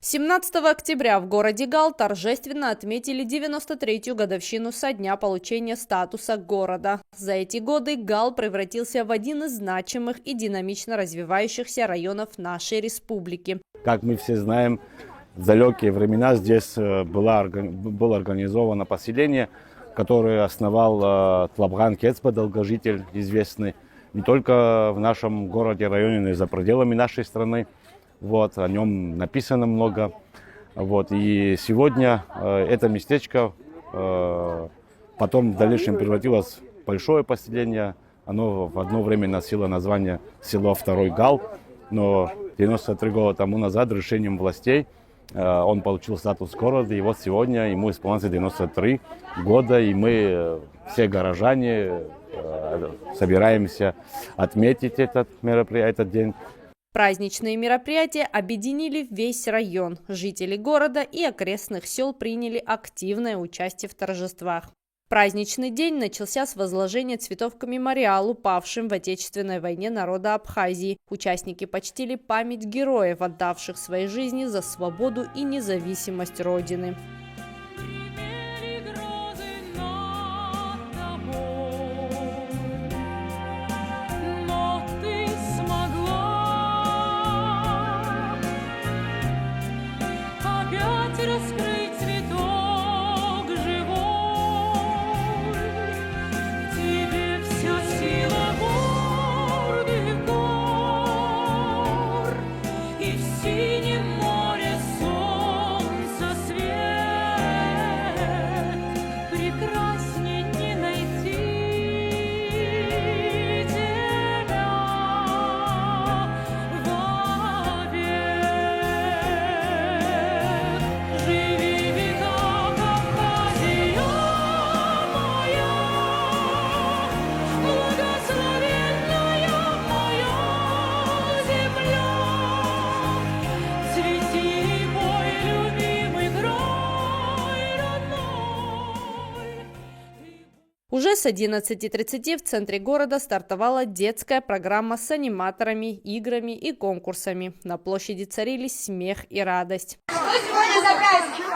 17 октября в городе Гал торжественно отметили 93-ю годовщину со дня получения статуса города. За эти годы Гал превратился в один из значимых и динамично развивающихся районов нашей республики. Как мы все знаем, в далекие времена здесь было организовано поселение, которое основал Тлабган Кецба, долгожитель известный, не только в нашем городе, районе, но и за пределами нашей страны. Вот, о нем написано много. Вот, и сегодня это местечко потом в дальнейшем превратилось в большое поселение. Оно в одно время носило название село Второй Гал, но 93 года тому назад решением властей он получил статус города. И вот сегодня ему исполняется 93 года, и мы, все горожане, собираемся отметить этот день. Праздничные мероприятия объединили весь район. Жители города и окрестных сел приняли активное участие в торжествах. Праздничный день начался с возложения цветов к мемориалу павшим в Отечественной войне народа Абхазии. Участники почтили память героев, отдавших свои жизни за свободу и независимость Родины. Уже с 11:30 в центре города стартовала детская программа с аниматорами, играми и конкурсами. На площади царились смех и радость. Что сегодня за праздник?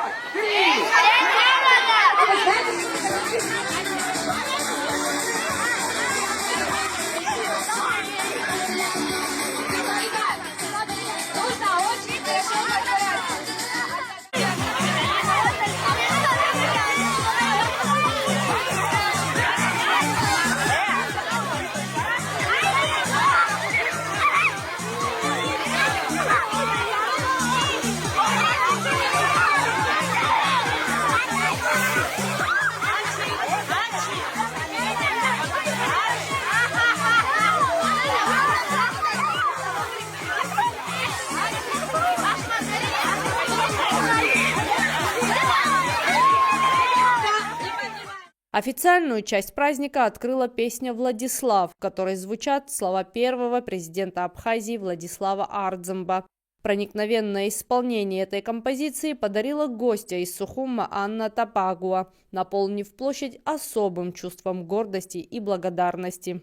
Официальную часть праздника открыла песня «Владислав», в которой звучат слова первого президента Абхазии Владислава Ардзамба. Проникновенное исполнение этой композиции подарила гостья из Сухума Анна Тапагуа, наполнив площадь особым чувством гордости и благодарности.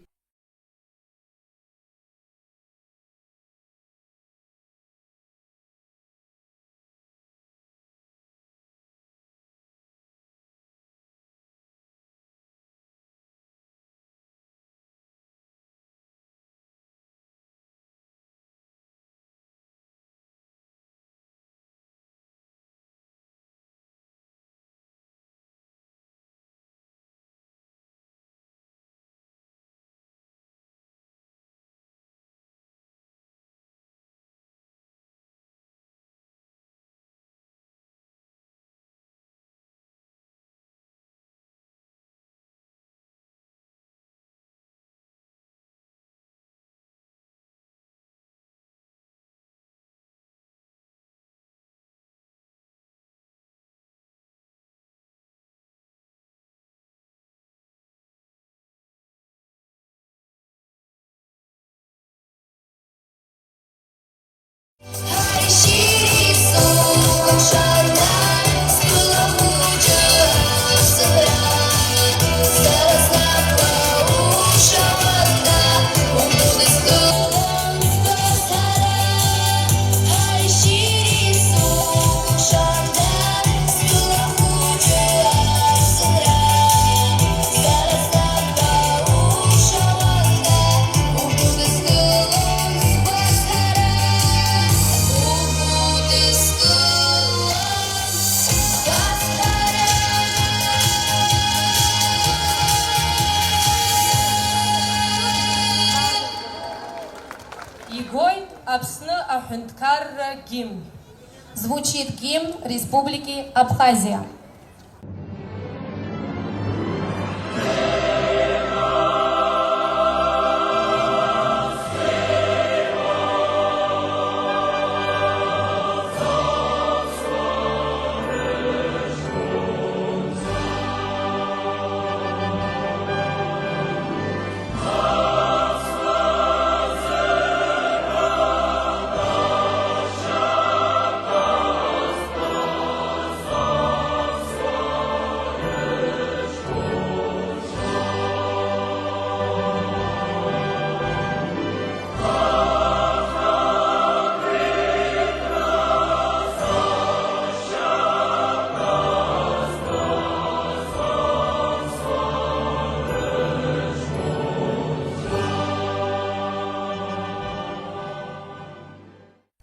Апсны Ахунткар гимн. Звучит гимн Республики Абхазия.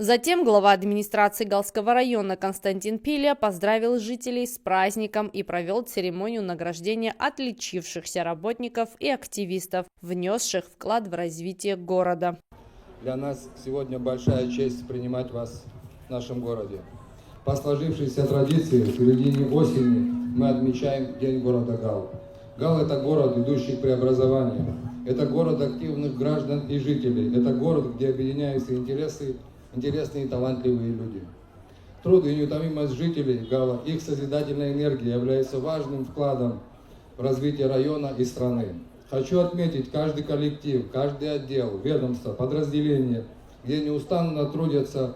Затем глава администрации Галского района Константин Пиля поздравил жителей с праздником и провел церемонию награждения отличившихся работников и активистов, внесших вклад в развитие города. Для нас сегодня большая честь принимать вас в нашем городе. По сложившейся традиции, в середине осени мы отмечаем День города Гал. Гал – это город, идущий к преобразованию. Это город активных граждан и жителей. Это город, где объединяются интересные и талантливые люди. Труд и неутомимость жителей Гала, их созидательная энергия является важным вкладом в развитие района и страны. Хочу отметить каждый коллектив, каждый отдел, ведомство, подразделение, где неустанно трудятся,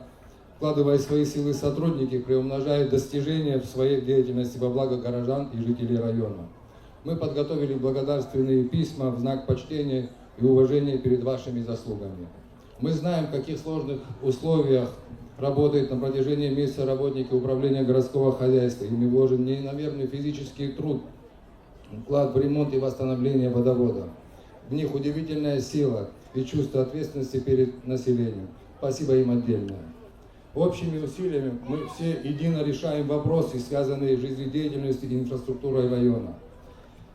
вкладывая свои силы сотрудники, приумножают достижения в своей деятельности во благо горожан и жителей района. Мы подготовили благодарственные письма в знак почтения и уважения перед вашими заслугами. Мы знаем, в каких сложных условиях работают на протяжении месяца работники управления городского хозяйства. Ими вложен неимоверный физический труд, вклад в ремонт и восстановление водовода. В них удивительная сила и чувство ответственности перед населением. Спасибо им отдельно. Общими усилиями мы все едино решаем вопросы, связанные с жизнедеятельностью и инфраструктурой района.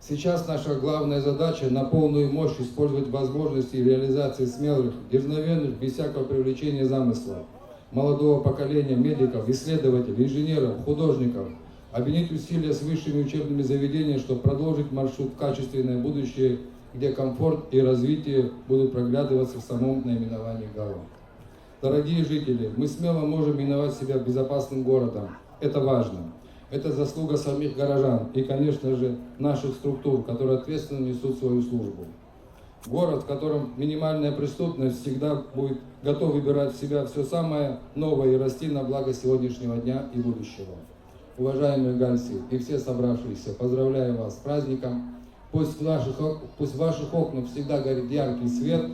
Сейчас наша главная задача на полную мощь использовать возможности реализации смелых, дерзновенных, без всякого привлечения замысла, молодого поколения медиков, исследователей, инженеров, художников, объединить усилия с высшими учебными заведениями, чтобы продолжить маршрут в качественное будущее, где комфорт и развитие будут проглядываться в самом наименовании Гала. Дорогие жители, мы смело можем именовать себя безопасным городом. Это важно. Это заслуга самих горожан и, конечно же, наших структур, которые ответственно несут свою службу. Город, в котором минимальная преступность всегда будет готов выбирать в себя все самое новое и расти на благо сегодняшнего дня и будущего. Уважаемые гальцы и все собравшиеся, поздравляю вас с праздником. Пусть в ваших окнах всегда горит яркий свет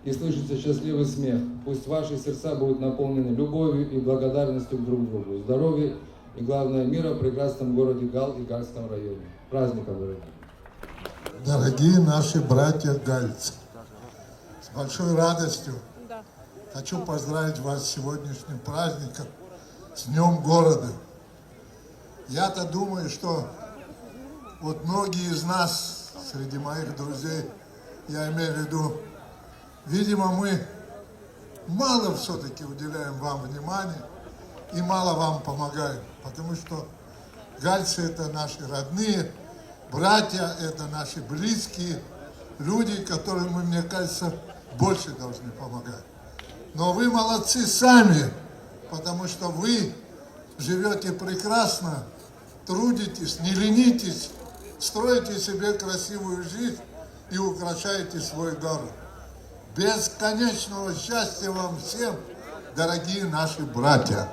и слышится счастливый смех. Пусть ваши сердца будут наполнены любовью и благодарностью друг к другу. Здоровья и, главное, мира в прекрасном городе Гал и Гальском районе. Праздником, дорогие! Дорогие наши братья гальцы, с большой радостью хочу поздравить вас с сегодняшним праздником, с Днем города. Я-то думаю, что вот многие из нас, среди моих друзей, я имею в виду, видимо, мы мало все-таки уделяем вам внимания и мало вам помогаем, потому что гальцы – это наши родные, братья – это наши близкие люди, которым мы, мне кажется, больше должны помогать. Но вы молодцы сами, потому что вы живете прекрасно, трудитесь, не ленитесь, строите себе красивую жизнь и украшаете свой город. Бесконечного счастья вам всем, дорогие наши братья!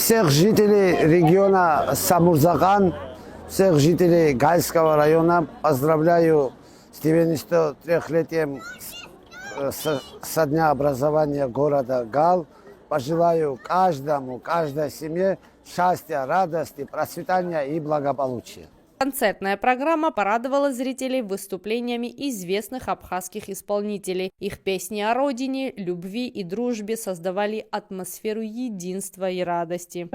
всех жителей региона Самурзаган, всех жителей Гальского района поздравляю с 93-летием со дня образования города Гал. Пожелаю каждой семье счастья, радости, процветания и благополучия. Концертная программа порадовала зрителей выступлениями известных абхазских исполнителей. Их песни о родине, любви и дружбе создавали атмосферу единства и радости.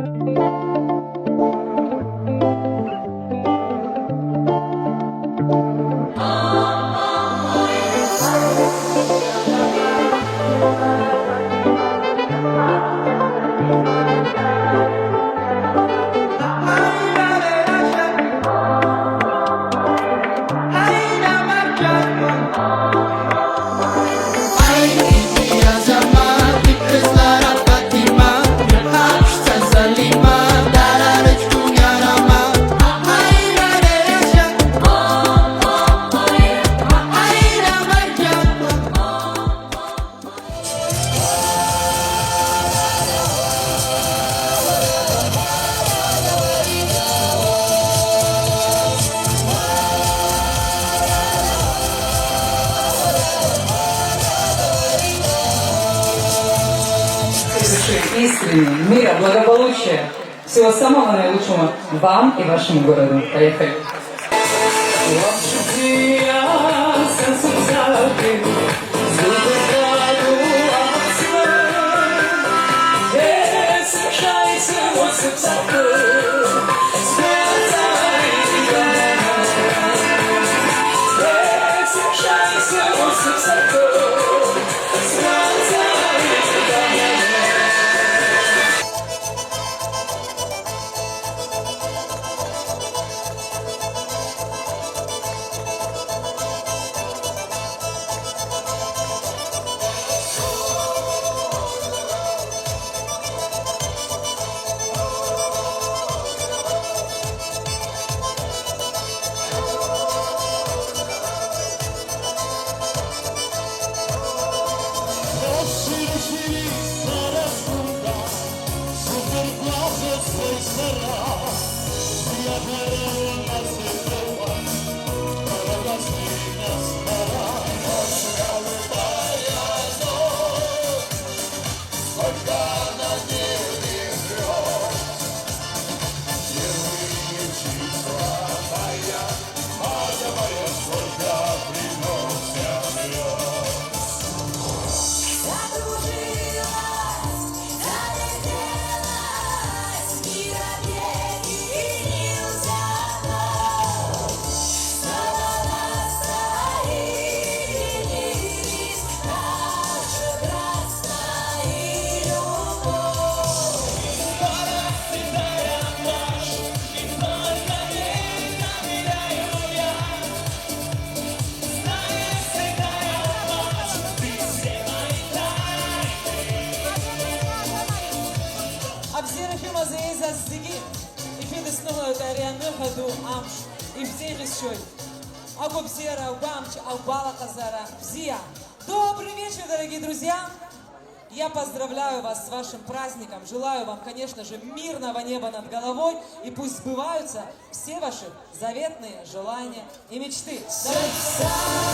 Искренне, мира, благополучия, всего самого наилучшего вам и вашему городу. Поехали! Добрый вечер, дорогие друзья! Я поздравляю вас с вашим праздником. Желаю вам, конечно же, мирного неба над головой. И пусть сбываются все ваши заветные желания и мечты. Нас я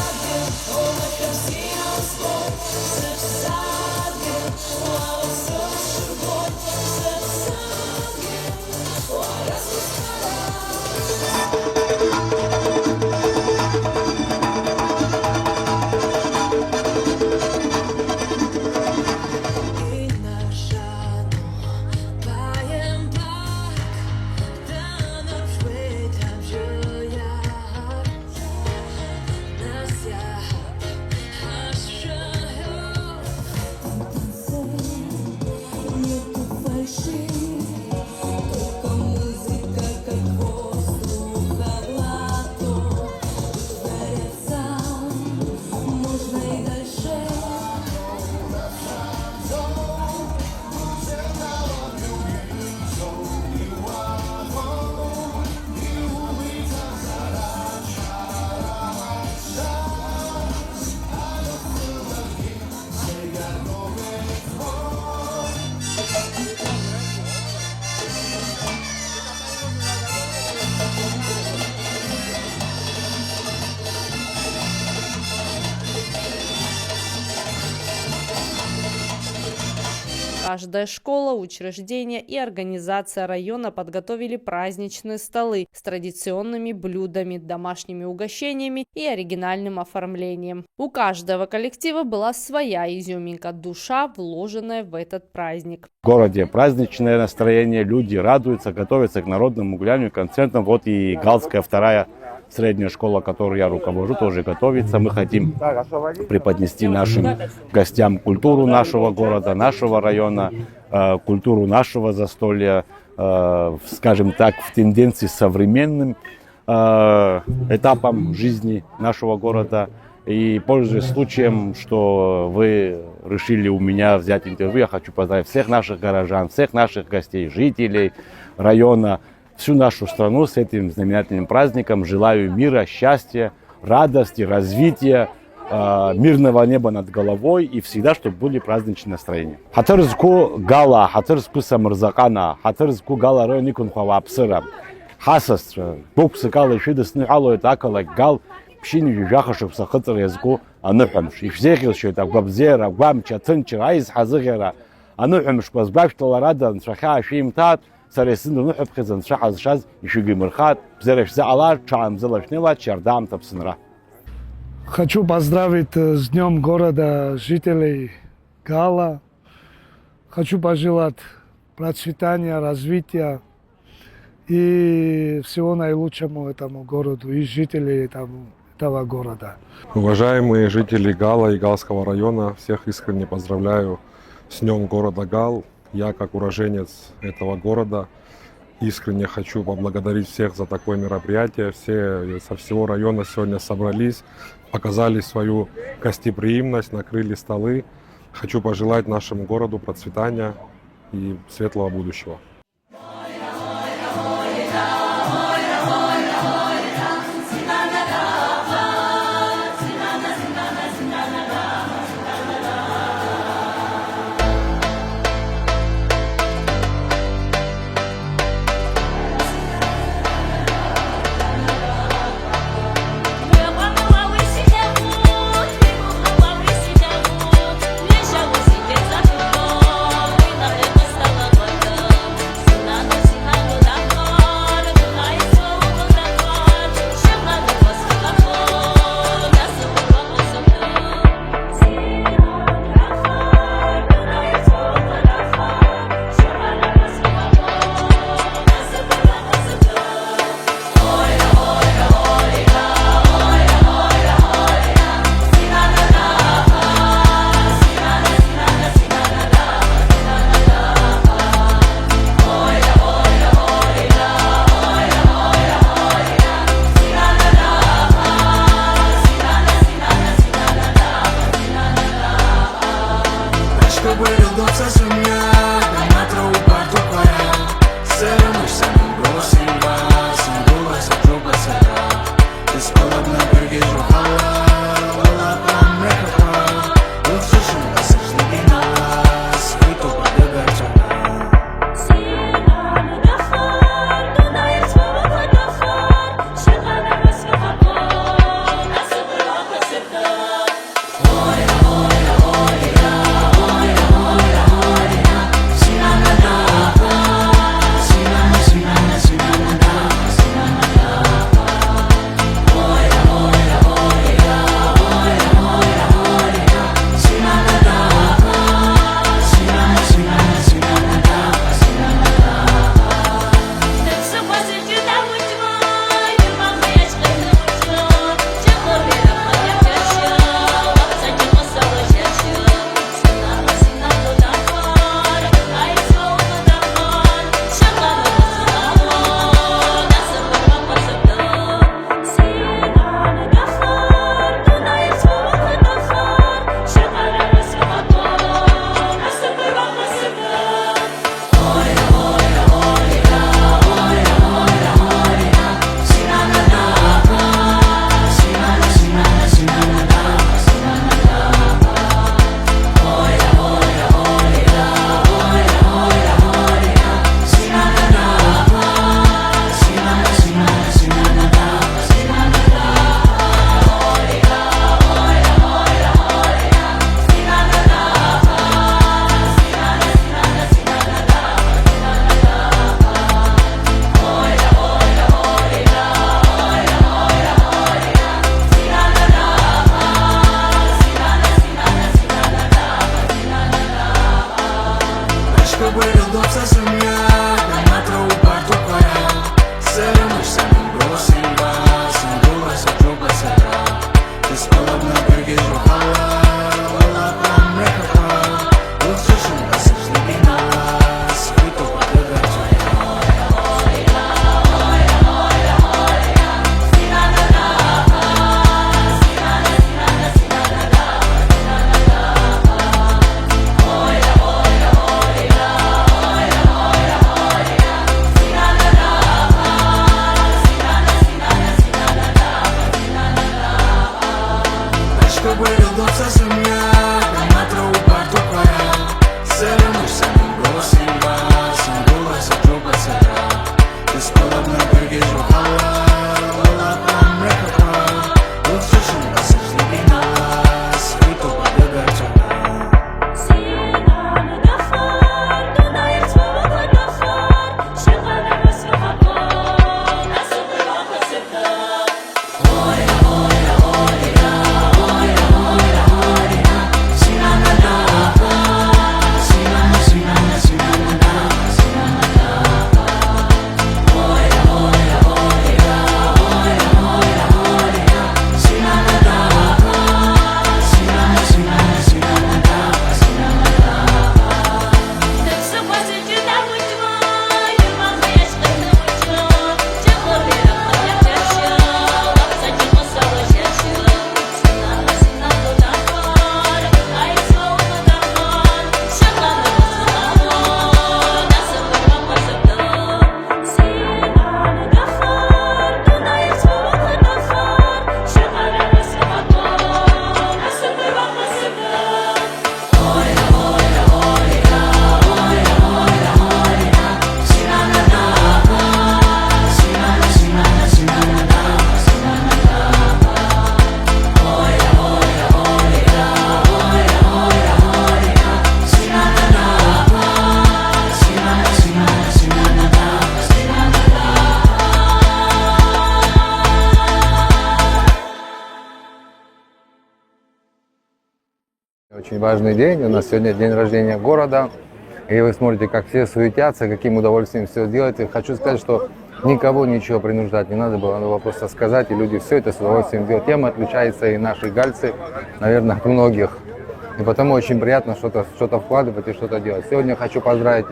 Каждая школа, учреждение и организация района подготовили праздничные столы с традиционными блюдами, домашними угощениями и оригинальным оформлением. У каждого коллектива была своя изюминка, душа, вложенная в этот праздник. В городе праздничное настроение, люди радуются, готовятся к народному гулянию, концертам. Вот и Галская вторая средняя школа, которую я руковожу, тоже готовится. Мы хотим преподнести нашим гостям культуру нашего города, нашего района, культуру нашего застолья, скажем так, в тенденции современным этапом жизни нашего города. И, пользуясь случаем, что вы решили у меня взять интервью, я хочу поздравить всех наших горожан, всех наших гостей, жителей района, всю нашу страну с этим знаменательным праздником. Желаю мира, счастья, радости, развития, мирного неба над головой и всегда, чтобы были праздничные настроения. Хатырзку гала, хатырзку самырзакана, хатырзку гала ройникун хавапсыра. Хасастра, буксыкалы шидысны алоет акала гал, пшини жахашып сахатыр языку анухамш. И всех еще так бабзера, гвамча, цинчер, айз хазыгера, анухамш базбаштала рада, ншаха шимтат, саресин нухаб хизан шахаз шаз, ишуги мырхат, бзереш заалар, чаам залашнила, чардам тапсынра. Хочу поздравить с Днем города жителей Гала. Хочу пожелать процветания, развития и всего наилучшему этому городу и жителей этого города. Уважаемые жители Гала и Галского района, всех искренне поздравляю с Днем города Гал. Я, как уроженец этого города, искренне хочу поблагодарить всех за такое мероприятие. Все со всего района сегодня собрались, показали свою гостеприимность, накрыли столы. Хочу пожелать нашему городу процветания и светлого будущего. очень важный день. У нас сегодня день рождения города. И вы смотрите, как все суетятся, каким удовольствием все делаете. Хочу сказать, что никого ничего принуждать не надо было, надо было просто сказать, и люди все это с удовольствием делают. Тем отличаются и наши гальцы, наверное, от многих. И потому очень приятно что-то вкладывать и что-то делать. Сегодня хочу поздравить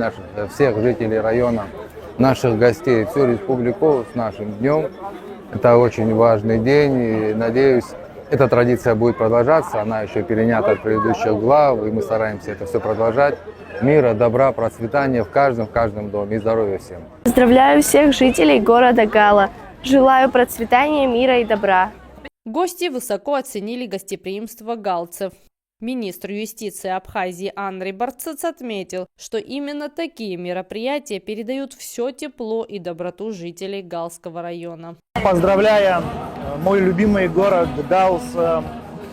всех жителей района, наших гостей, всю республику с нашим днем. Это очень важный день, и надеюсь, эта традиция будет продолжаться. Она еще перенята от предыдущих глав, и мы стараемся это все продолжать. Мира, добра, процветания в каждом доме и здоровья всем. Поздравляю всех жителей города Гала. Желаю процветания, мира и добра. Гости высоко оценили гостеприимство галцев. Министр юстиции Абхазии Андрей Барцыц отметил, что именно такие мероприятия передают все тепло и доброту жителей Галского района. Поздравляя мой любимый город Гал с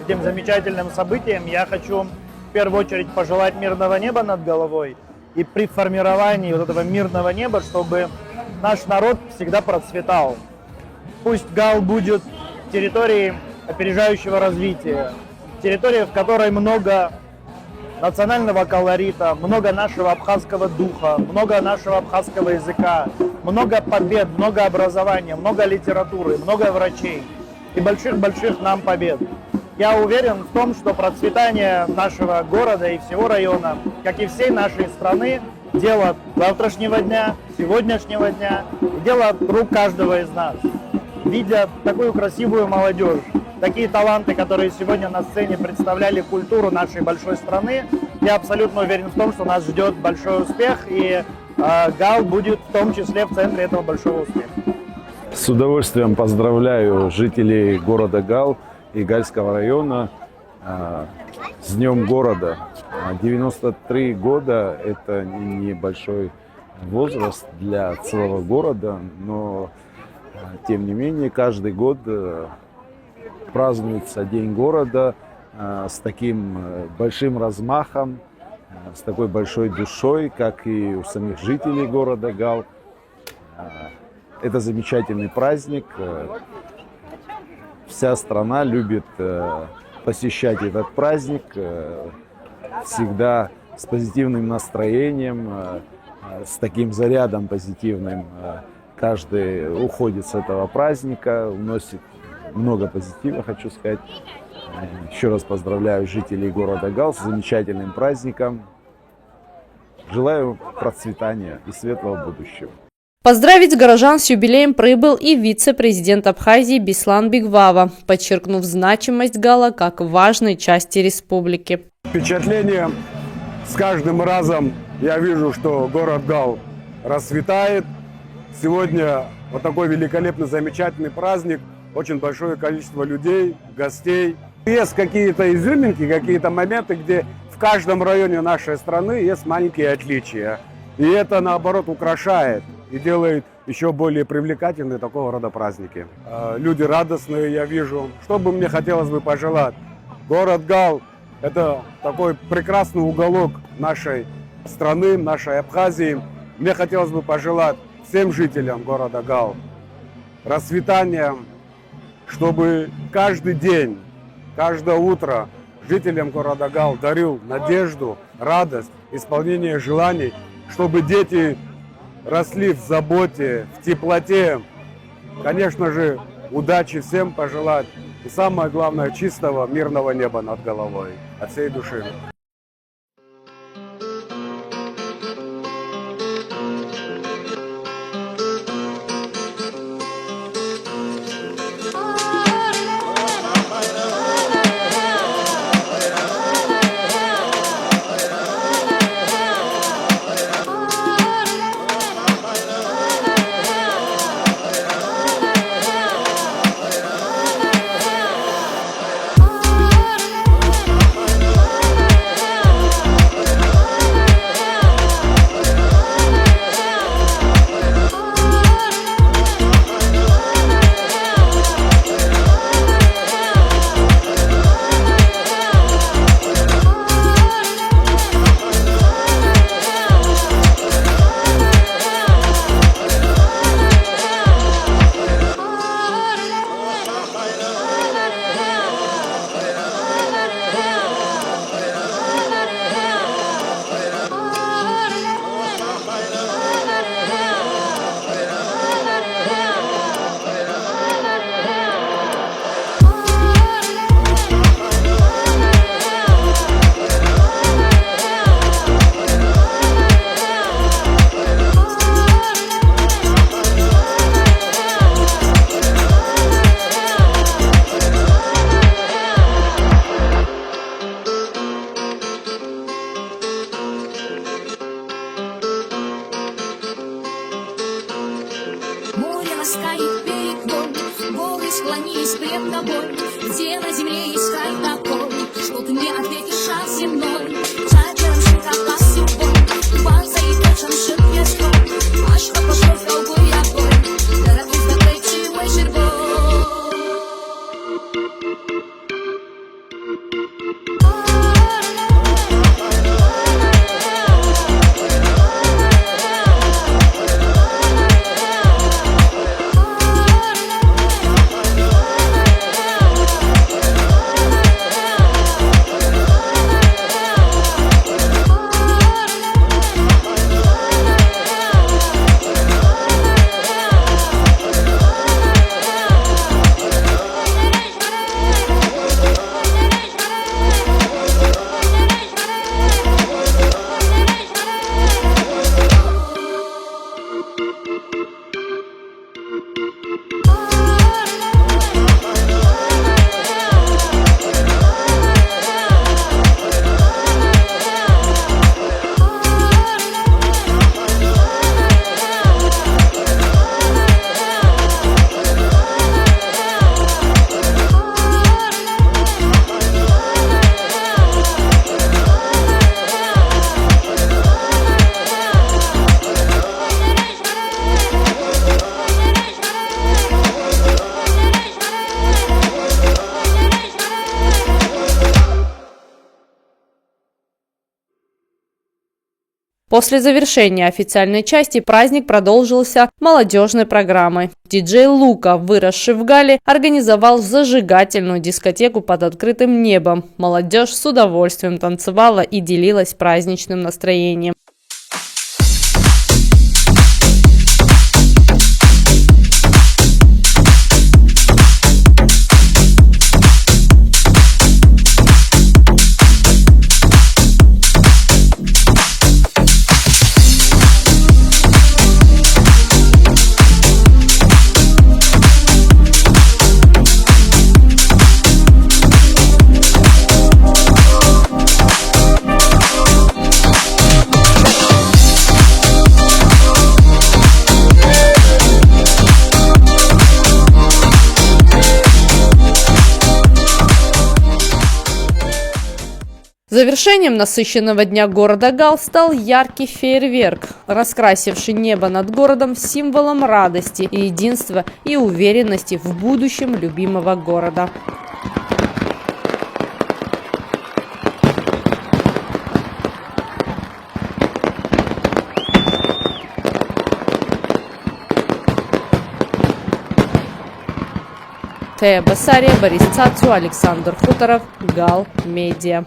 этим замечательным событием, я хочу в первую очередь пожелать мирного неба над головой. И при формировании вот этого мирного неба, чтобы наш народ всегда процветал. Пусть Гал будет территорией опережающего развития, территория, в которой много национального колорита, много нашего абхазского духа, много нашего абхазского языка, много побед, много образования, много литературы, много врачей и больших-больших нам побед. Я уверен в том, что процветание нашего города и всего района, как и всей нашей страны, дело завтрашнего дня, сегодняшнего дня, дело рук каждого из нас. Видя такую красивую молодежь, такие таланты, которые сегодня на сцене представляли культуру нашей большой страны, я абсолютно уверен в том, что нас ждет большой успех, и Гал будет в том числе в центре этого большого успеха. С удовольствием поздравляю жителей города Гал и Гальского района с Днем города. 93 года – это небольшой возраст для целого города, но тем не менее каждый год празднуется День города с таким большим размахом, с такой большой душой, как и у самих жителей города Гал. Это замечательный праздник. Вся страна любит посещать этот праздник, всегда с позитивным настроением, с таким зарядом позитивным. Каждый уходит с этого праздника, уносит много позитива, хочу сказать. Еще раз поздравляю жителей города Гал с замечательным праздником. Желаю процветания и светлого будущего. Поздравить горожан с юбилеем прибыл и вице-президент Абхазии Беслан Бигвава, подчеркнув значимость Гала как важной части республики. Впечатление с каждым разом я вижу, что город Гал расцветает. Сегодня вот такой великолепный, замечательный праздник. Очень большое количество людей, гостей. Есть какие-то изюминки, какие-то моменты, где в каждом районе нашей страны есть маленькие отличия. И это, наоборот, украшает и делает еще более привлекательны такого рода праздники. Люди радостные, я вижу. Что бы мне хотелось бы пожелать? Город Гал – это такой прекрасный уголок нашей страны, нашей Абхазии. Мне хотелось бы пожелать всем жителям города Гал расцветания, чтобы каждый день, каждое утро жителям города Гал дарил надежду, радость, исполнение желаний, чтобы дети росли в заботе, в теплоте. Конечно же, удачи всем пожелать. И самое главное, чистого, мирного неба над головой. От всей души. склонились пред тобой. Где на земле есть край такой, что ты мне ответишь шаг земной. Чачером шикарла судьбой, банца и точно шик весной. А что пошло в долгой огонь, дорогой сдавайте мой жербой. После завершения официальной части праздник продолжился молодежной программой. Диджей Лука, выросший в Галле, организовал зажигательную дискотеку под открытым небом. Молодежь с удовольствием танцевала и делилась праздничным настроением. Завершением насыщенного дня города Гал стал яркий фейерверк, раскрасивший небо над городом символом радости, единства и уверенности в будущем любимого города. Тея Басария, Борис Цацу, Александр Хуторов, Гал Медиа.